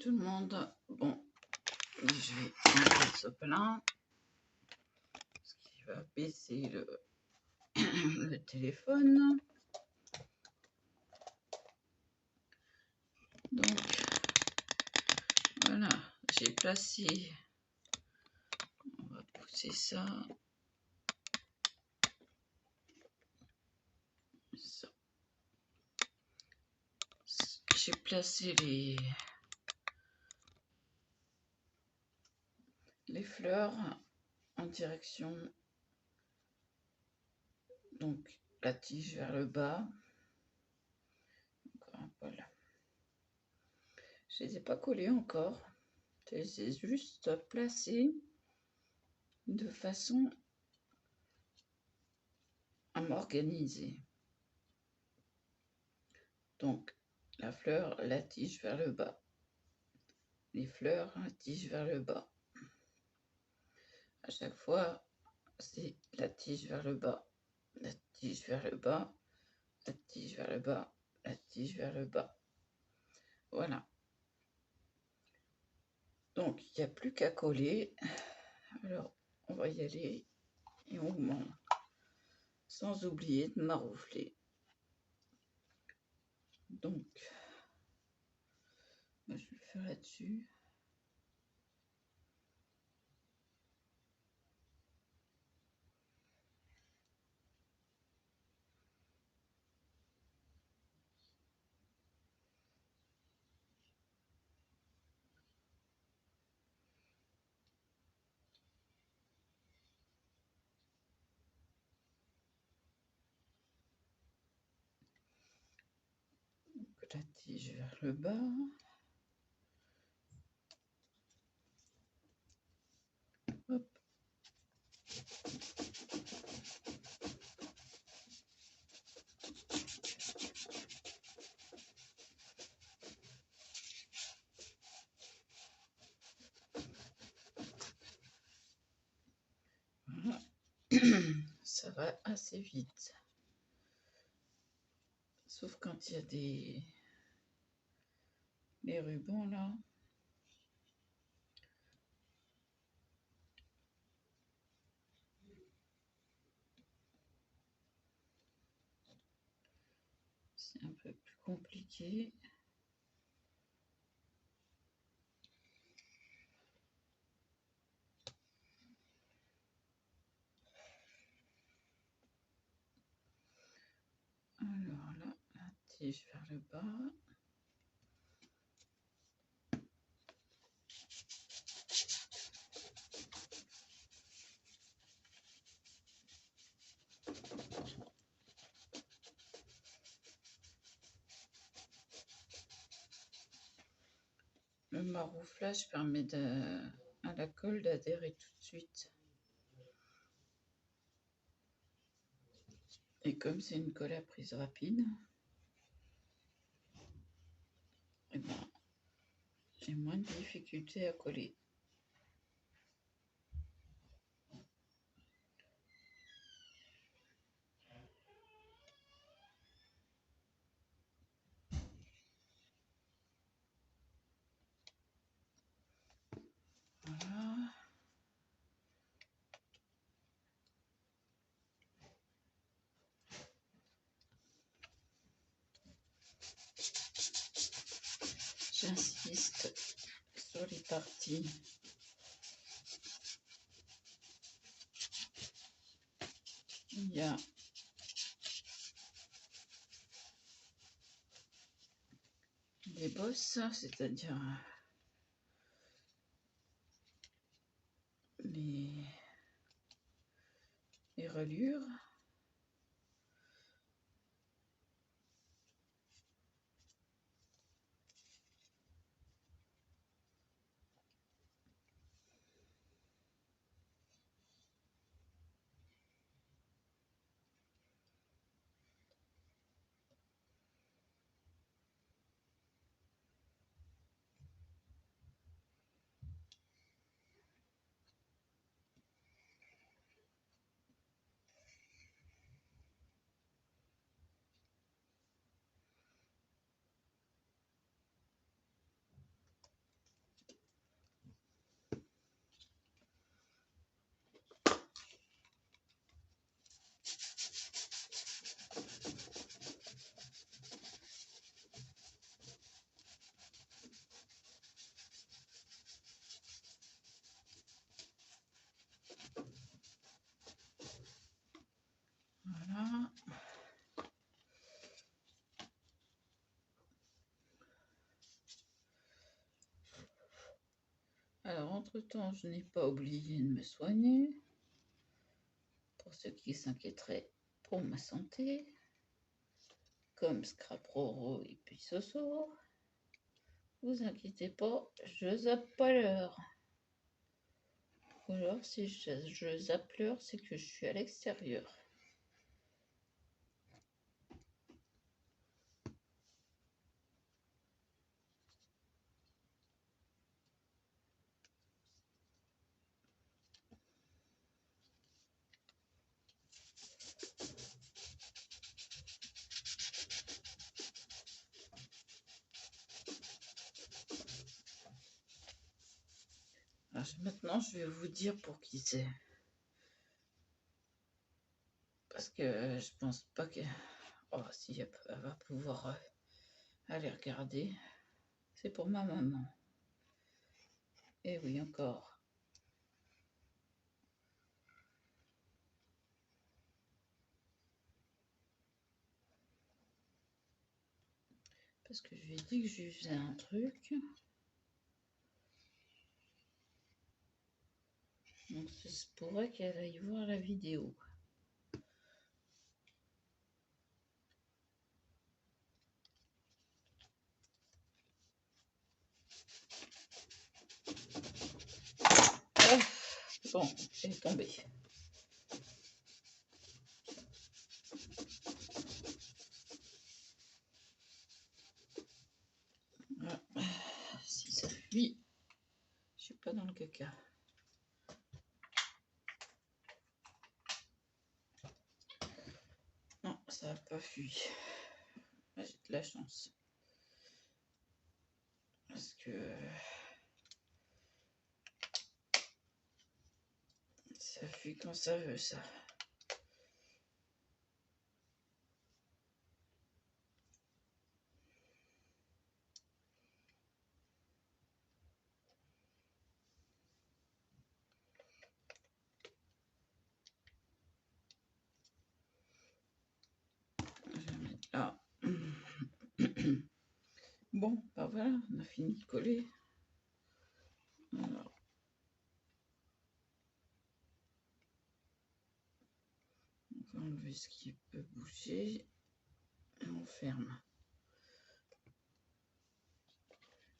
tout le monde. Bon, je vais enlever ce plein. Ce qui va baisser le téléphone. Donc, voilà, j'ai placé. On va pousser ça. Ça. J'ai placé les fleurs en direction, donc la tige vers le bas. Encore un poil. Je ne les ai pas collés encore. Je les ai juste placés de façon à m'organiser. Donc, la fleur, la tige vers le bas. Les fleurs, la tige vers le bas. À chaque fois, c'est la tige vers le bas, la tige vers le bas, la tige vers le bas, la tige vers le bas. Voilà. Donc, il n'y a plus qu'à coller. Alors, on va y aller et on augmente. Sans oublier de maroufler. Donc, moi, je vais le faire là-dessus. Donc, la tige vers le bas. Hop. Voilà. Ça va assez vite. Sauf quand il y a des rubans là. C'est un peu plus compliqué. Alors là, la tige vers le bas. Le marouflage permet à la colle d'adhérer tout de suite. Et comme c'est une colle à prise rapide, eh ben, j'ai moins de difficultés à coller. Voilà. J'insiste sur les parties il y a des bosses, c'est-à-dire les reliures. Entre-temps, je n'ai pas oublié de me soigner. Pour ceux qui s'inquiéteraient pour ma santé, comme Scraproro et puis Soso, vous inquiétez pas, je zappe pas l'heure. Ou alors, si je zappe l'heure, c'est que je suis à l'extérieur. Alors, maintenant, je vais vous dire pour qui c'est. Parce que je pense pas que... Oh, si elle va pouvoir aller regarder. C'est pour ma maman. Et oui, encore. Parce que je lui ai dit que je lui faisais un truc. Donc, ça se pourrait qu'elle aille voir la vidéo. Ah, bon, elle est tombée. Voilà. Si ça fuit, je suis pas dans le caca. Non, ça n'a pas fui. J'ai de la chance. Parce que ça fuit quand ça veut, ça. Je vais mettre là. Bon, bah voilà, on a fini de coller. Alors, on va enlever ce qui peut bouger et on ferme.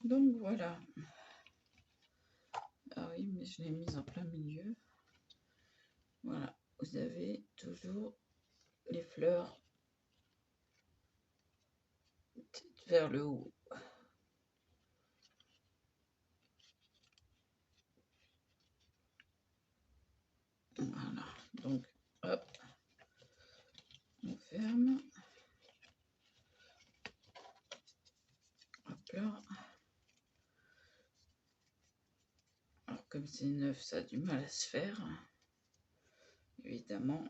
Donc voilà. Ah oui, mais je l'ai mise en plein milieu. Voilà, vous avez toujours les fleurs vers le haut. Voilà, donc hop, on ferme. Hop là. Alors comme c'est neuf, ça a du mal à se faire, évidemment.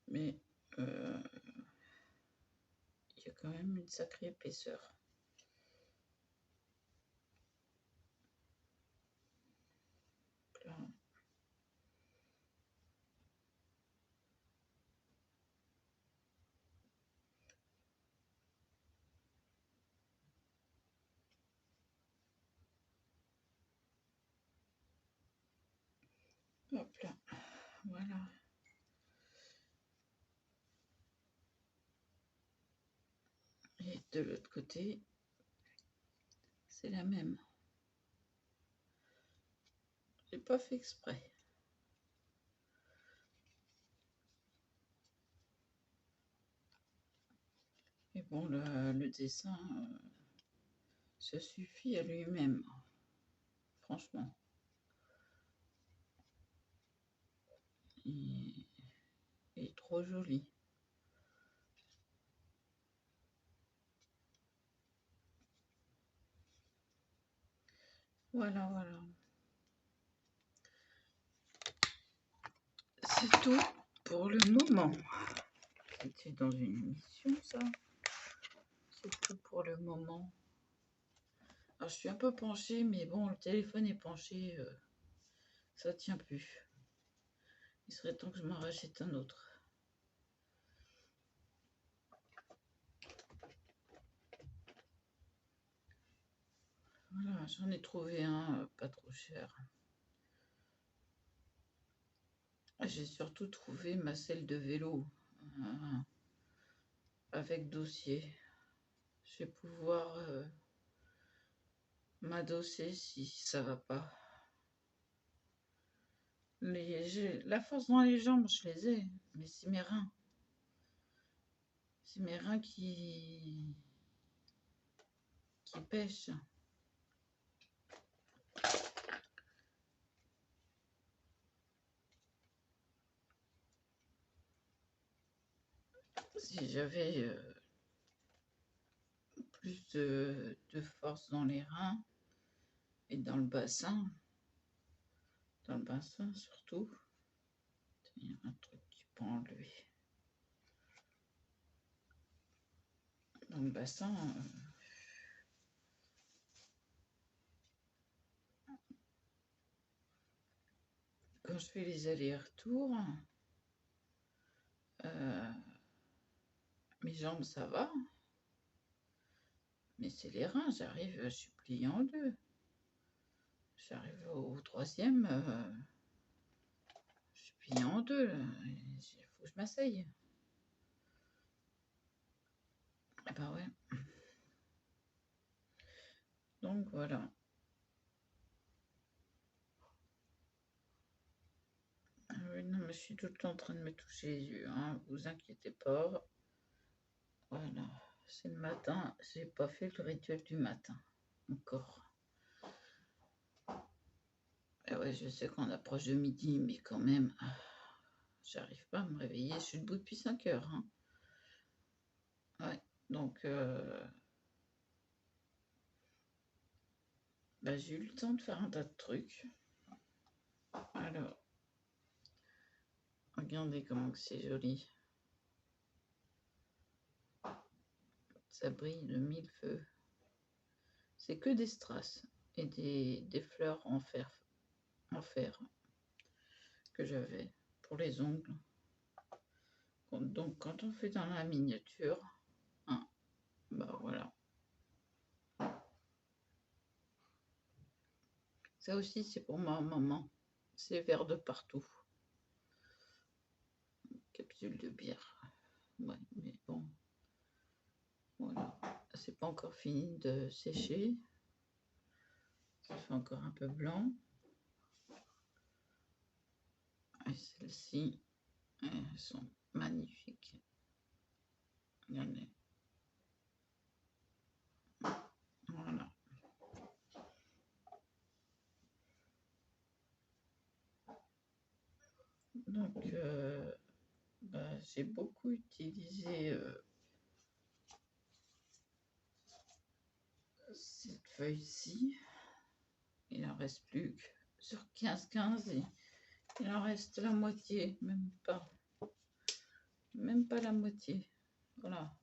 Mais il y a quand même une sacrée épaisseur. Là. Hop là, voilà. Et de l'autre côté, c'est la même. J'ai pas fait exprès. Mais bon, le dessin, ça suffit à lui-même, franchement. Il est trop joli. Voilà, voilà. C'est tout pour le moment. C'était dans une émission, ça. C'est tout pour le moment. Alors, je suis un peu penchée, mais bon, le téléphone est penché. Ça tient plus. Il serait temps que je m'en rachète un autre. Voilà, j'en ai trouvé un pas trop cher. J'ai surtout trouvé ma selle de vélo avec dossier. Je vais pouvoir m'adosser si ça va pas. J'ai la force dans les jambes, je les ai, mais c'est mes reins. C'est mes reins qui pêchent. Si j'avais plus de force dans les reins et dans le bassin surtout, il y a un truc qui peut enlever. Dans le bassin, quand je fais les allers-retours, mes jambes ça va, mais c'est les reins, je suis pliée en deux. J'arrive au troisième, je suis pliée en deux, il faut que je m'asseye. Ah bah ouais. Donc voilà. Ah oui, non, mais je suis tout le temps en train de me toucher les yeux, hein, vous inquiétez pas. Voilà, c'est le matin, j'ai pas fait le rituel du matin, encore. Et ouais, je sais qu'on approche de midi, mais quand même, j'arrive pas à me réveiller, je suis debout depuis 5 heures. Hein. Ouais, donc bah, j'ai eu le temps de faire un tas de trucs. Alors, regardez comment c'est joli. Ça brille de mille feux. C'est que des strass et des fleurs en fer que j'avais pour les ongles. Donc quand on fait dans la miniature, hein, bah voilà. Ça aussi c'est pour ma maman. C'est vert de partout. Capsule de bière. Ouais, mais bon. Voilà. C'est pas encore fini de sécher. Ça fait encore un peu blanc. Et celles-ci, elles sont magnifiques. Regardez. Voilà. Donc, bah, j'ai beaucoup utilisé cette feuille-ci. Il en reste plus que sur 15-15. Il en reste la moitié, même pas. Même pas la moitié. Voilà.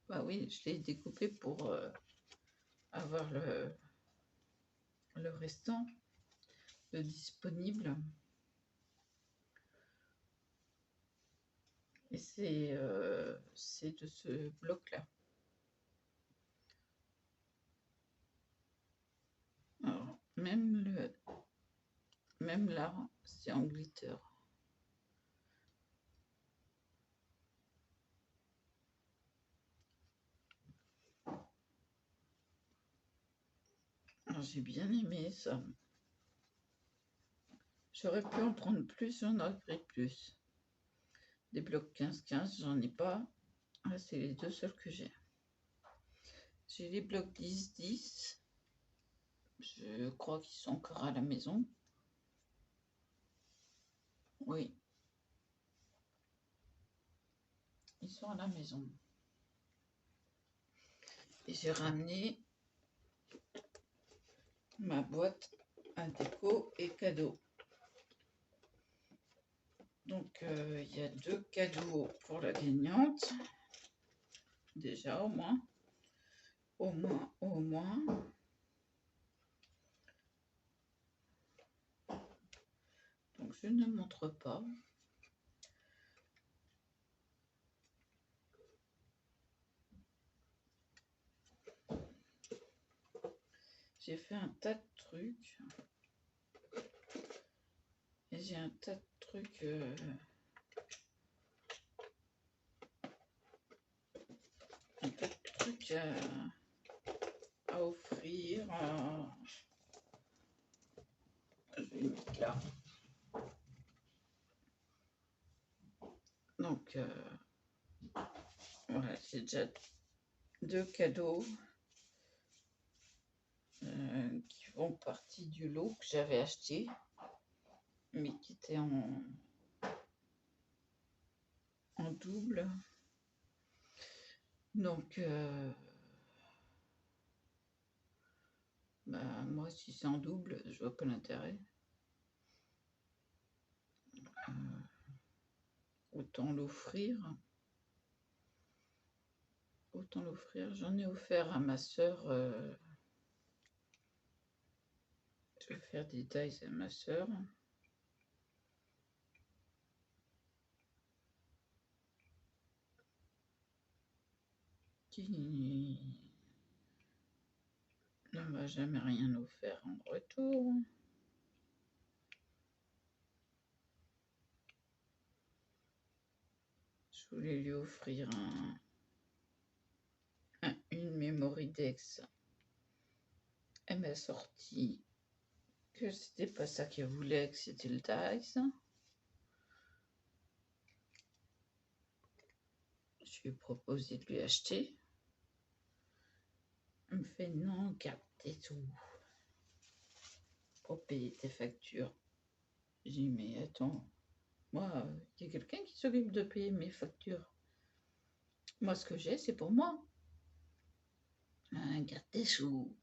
Bah oui, je l'ai découpé pour avoir le restant, le disponible. Et c'est de ce bloc-là. Alors, même là, c'est en glitter. Alors, j'ai bien aimé ça. J'aurais pu en prendre plus, j'en aurais pris plus. Des blocs 15-15, j'en ai pas. Ah, c'est les deux seuls que j'ai. J'ai les blocs 10-10. Je crois qu'ils sont encore à la maison. Oui. Ils sont à la maison. Et j'ai ramené ma boîte à déco et cadeaux. Donc, il y a 2 cadeaux pour la gagnante. Déjà, au moins. Donc, je ne montre pas. J'ai fait un tas de trucs. Et j'ai un tas de trucs... un tas de trucs à offrir. Je vais mettre là. Donc, voilà, j'ai déjà 2 cadeaux qui font partie du lot que j'avais acheté, mais qui étaient en double. Donc, moi, si c'est en double, je vois pas l'intérêt. Autant l'offrir. J'en ai offert à ma sœur. Je vais faire des tailles à ma sœur. Qui ne m'a jamais rien offert en retour. Je voulais lui offrir une Memoridex. Elle m'a sorti que c'était pas ça qu'elle voulait, que c'était le Dice. Je lui ai proposé de lui acheter. Elle me fait non, garde tes sous pour payer tes factures. J'ai dit mais attends, moi, il y a quelqu'un qui s'occupe de payer mes factures. Moi, ce que j'ai, c'est pour moi. Garde tes sous.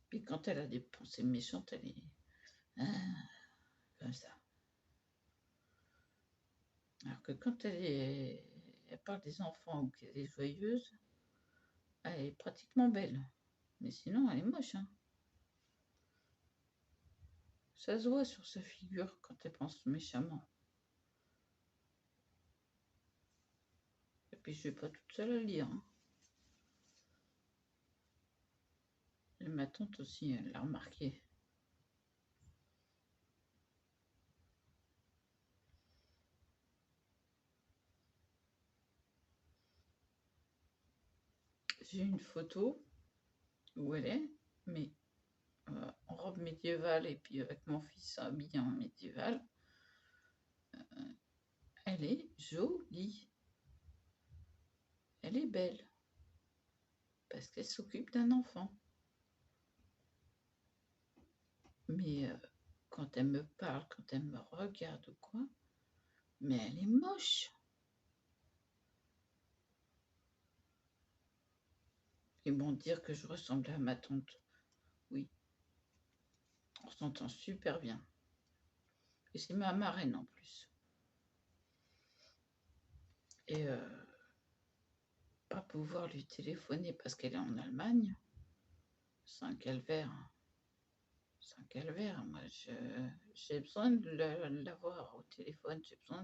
Puis quand elle a des pensées méchantes, elle est comme ça. Alors que quand elle parle des enfants ou qu'elle est joyeuse, elle est pratiquement belle. Mais sinon, elle est moche. Hein. Ça se voit sur sa figure quand elle pense méchamment. Et puis, je suis pas toute seule à le lire. Hein. Et ma tante aussi, elle l'a remarqué. J'ai une photo où elle est, mais en robe médiévale et puis avec mon fils habillé en médiéval. Elle est jolie. Elle est belle. Parce qu'elle s'occupe d'un enfant. Mais quand elle me parle, quand elle me regarde ou quoi, mais elle est moche. Ils vont dire que je ressemble à ma tante. Oui. On s'entend super bien. Et c'est ma marraine en plus. Et pas pouvoir lui téléphoner parce qu'elle est en Allemagne, c'est un calvaire. C'est un calvaire. Moi, j'ai besoin de l'avoir au téléphone. J'ai besoin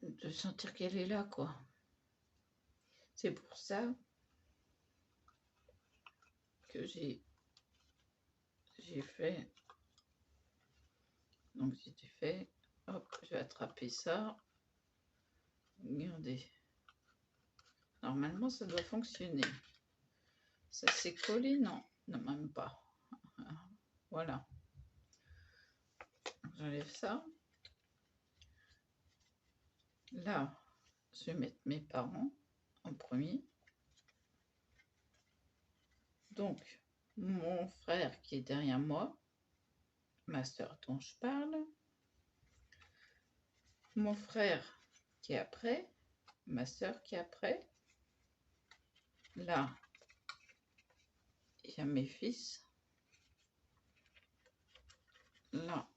de sentir qu'elle est là, quoi. C'est pour ça que j'ai fait. Donc, j'ai fait. Hop, je vais attraper ça. Regardez. Normalement, ça doit fonctionner. Ça s'est collé? Non, non, même pas. Voilà. J'enlève ça. Là, je vais mettre mes parents en premier. Donc, mon frère qui est derrière moi, ma soeur dont je parle, mon frère qui est après, ma soeur qui est après. Là, il y a mes fils. Là,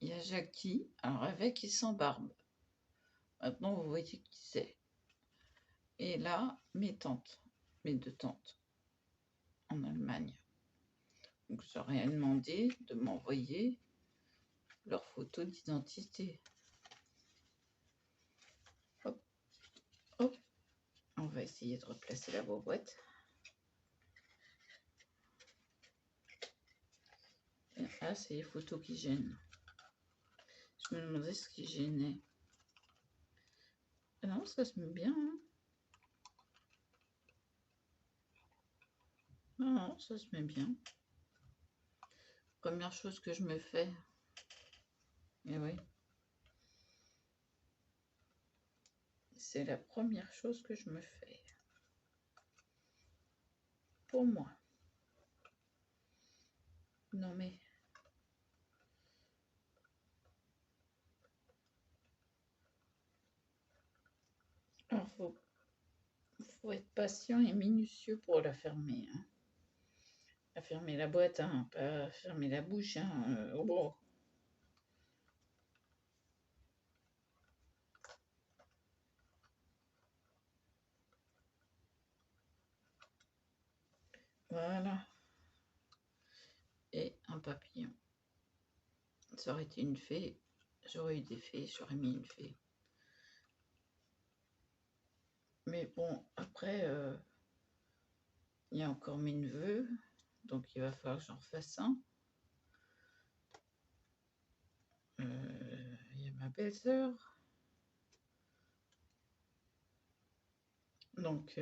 il y a Jackie, alors avec et sans barbe. Maintenant, vous voyez qui c'est. Et là, mes tantes, mes 2 tantes en Allemagne. Donc, j'aurais demandé de m'envoyer leur photo d'identité. Hop, hop. essayer de replacer la boîte. Ah, c'est les photos qui gênent. Je me demandais ce qui gênait. Ah non, ça se met bien. Hein. Non, ça se met bien. Première chose que je me fais. Mais oui. C'est la première chose que je me fais. Pour moi. Non mais... Alors, faut être patient et minutieux pour la fermer. Hein. À fermer la boîte, hein, pas fermer la bouche. Hein, oh bon. Voilà. Et un papillon. Ça aurait été une fée. J'aurais eu des fées, j'aurais mis une fée. Mais bon, après, il y a encore mes neveux. Donc il va falloir que j'en refasse un. Il y a ma belle-sœur. Donc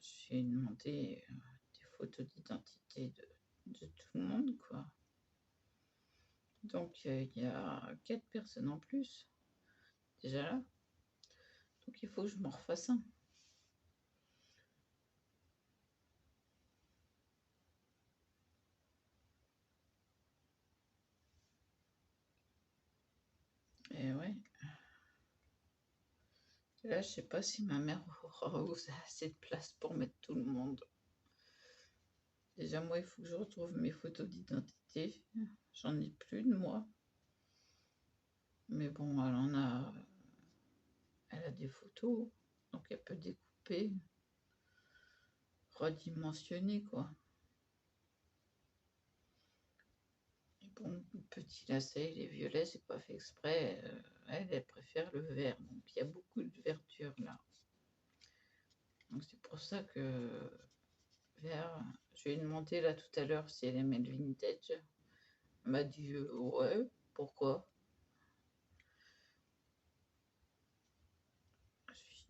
j'ai demandé des photos d'identité de tout le monde, quoi. Donc il y a 4 personnes en plus, déjà là. Donc il faut que je m'en refasse un. Et ouais. Là, je sais pas si ma mère aura assez de place pour mettre tout le monde. Déjà, moi, il faut que je retrouve mes photos d'identité. J'en ai plus de moi. Mais bon, elle a des photos. Donc, elle peut découper, redimensionner, quoi. Et bon, le petit lacet, les violets, c'est pas fait exprès. Elle préfère le vert. Donc, il y a beaucoup de verdure là. Donc, c'est pour ça que vert. Je lui ai demandé là tout à l'heure si elle aimait le vintage. Elle m'a dit ouais, pourquoi?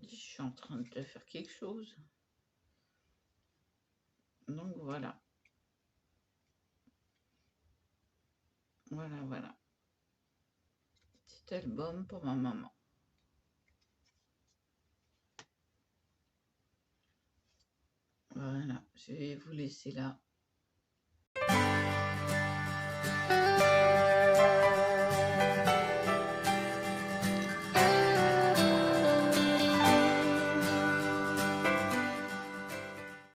Je suis en train de faire quelque chose. Donc voilà. Voilà. Petit album pour ma maman. Voilà, je vais vous laisser là.